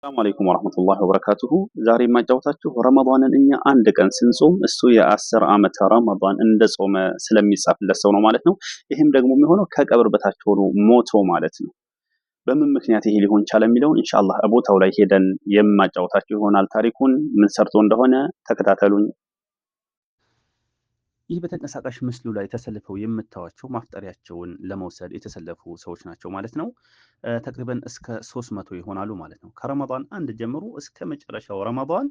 ሰላም አለይኩም ወራህመቱላሂ ወበረካቱሁ። ዛሬ የማጫወታችሁ ረመዳንን እኛ አንድ ቀን ስንጾም እሱ የ10 ዓመት ረመዳን እንደጾመ ስለሚጻፍለት ሰው ነው ማለት ነው። ይህም ደግሞ የሚሆነው ከቀብር በታች ሆኖ ሞቶ ማለት ነው። በምን ምክንያት ይሄ ሊሆን ቻለ የሚለውን ኢንሻአላህ ቦታው ላይ ሄደን የማጫወታችሁ ይሆናል። ታሪኩን ምን ሰርቶ እንደሆነ ተከታተሉኝ። ይህ በተንቀሳቃሽ ምስሉ ላይ ተሰልፈው የምታዩዋቸው ማፍጠሪያቸውን ለመውሰድ የተሰለፉ ሰዎች ናቸው ማለት ነው። ተቅሪበን እስከ 300 ይሆናሉ ማለት ነው። ከረመዳን አንድ ጀምሮ እስከ መጨረሻው ረመዳን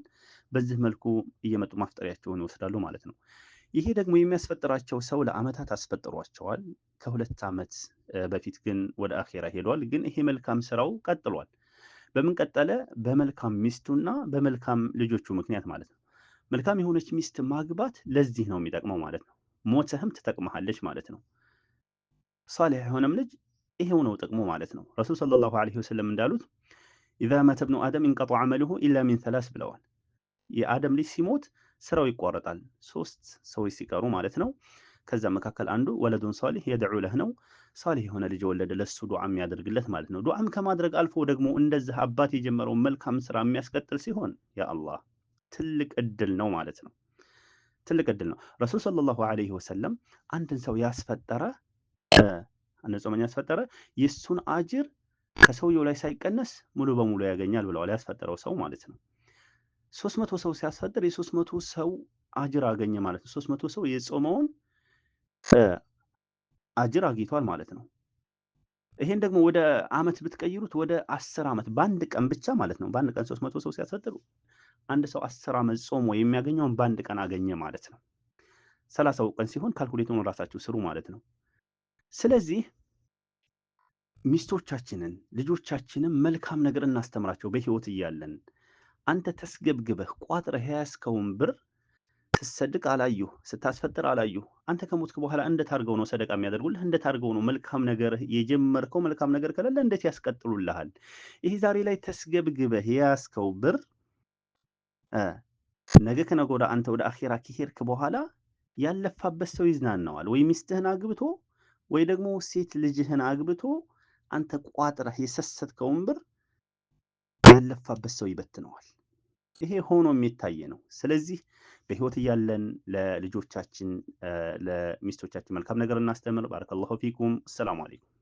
በዚህ መልኩ እየመጡ ማፍጠሪያቸውን ይወስዳሉ ማለት ነው። ይሄ ደግሞ የሚያስፈጥራቸው ሰው ለአመታት አስፈጥሯቸዋል። ከ2 ዓመት በፊት ግን ወደ አኼራ ሄዷል። ግን ይሄ መልካም ስራው ቀጥሏል። በምን ቀጠለ? በመልካም ሚስቱና በመልካም ልጆቹ ምክንያት ማለት ነው። መልካም የሆነች ሚስት ማግባት ለዚህ ነው የሚጠቅመው ማለት ነው። ሞተህም ትጠቅመሃለች ማለት ነው። ሷሊህ የሆነም ልጅ ይሄው ነው ጥቅሙ ማለት ነው። ረሱል ሰለላሁ ዐለይሂ ወሰለም እንዳሉት ኢዛ መተ ብኑ አደም ኢንቀጠዐ ዐመሉሁ ኢላ ሚን ሰላስ ብለዋል። የአደም ልጅ ሲሞት ስራው ይቋረጣል 3 ሰዎች ሲቀሩ ማለት ነው። ከዛ መካከል አንዱ ወለዱን ሷሊህ የድዑ ለህ ነው። ሷሊህ የሆነ ልጅ ወለደ ለሱ ዱዓ የሚያደርግለት ማለት ነው። ዱዓም ከማድረግ አልፎ ደግሞ እንደዚህ አባት የጀመረውን መልካም ስራ የሚያስቀጥል ሲሆን ያ አላህ ትልቅ እድል ነው ማለት ነው። ትልቅ እድል ነው። ረሱል ሰለላሁ ዐለይሂ ወሰለም አንድን ሰው ያስፈጠረ አንድ ጾመኛ ያስፈጠረ የሱን አጅር ከሰውየው ላይ ሳይቀነስ ሙሉ በሙሉ ያገኛል ብለዋል። ያስፈጠረው ሰው ማለት ነው። 300 ሰው ሲያስፈጥር የ300 ሰው አጅር አገኘ ማለት ነው። 300 ሰው የጾመውን አጅር አግኝቷል ማለት ነው። ይሄን ደግሞ ወደ አመት ብትቀይሩት ወደ 10 ዓመት በአንድ ቀን ብቻ ማለት ነው። በአንድ ቀን 300 ሰው ሲያስፈጥሩ አንድ ሰው 10 ዓመት ጾሞ የሚያገኘውን በአንድ ቀን አገኘ ማለት ነው። 30 ቀን ሲሆን ካልኩሌቱን ራሳችሁ ስሩ ማለት ነው። ስለዚህ ሚስቶቻችንን ልጆቻችንን መልካም ነገር እናስተምራቸው በህይወት እያለን። አንተ ተስገብግበህ ቋጥረህ የያዝከውን ብር ስትሰድቅ አላዩ ስታስፈጥር አላዩ አንተ ከሞትክ በኋላ እንዴት አድርገው ነው ሰደቃ የሚያደርጉልህ? እንዴት አድርገው ነው መልካም ነገር የጀመርከው መልካም ነገር ከሌለ እንዴት ያስቀጥሉልሃል? ይሄ ዛሬ ላይ ተስገብግበህ የያዝከው ብር ነገ ከነገ ወዲያ አንተ ወደ አኺራ ከሄድክ በኋላ ያለፋበት ሰው ይዝናናዋል። ወይ ሚስትህን አግብቶ ወይ ደግሞ ሴት ልጅህን አግብቶ አንተ ቋጥረህ የሰሰትከውን ብር ያለፋበት ሰው ይበትነዋል። ይሄ ሆኖ የሚታይ ነው። ስለዚህ በህይወት እያለን ለልጆቻችን ለሚስቶቻችን መልካም ነገር እናስተምር። ባረከላሁ ፊኩም። ሰላም አለይኩም።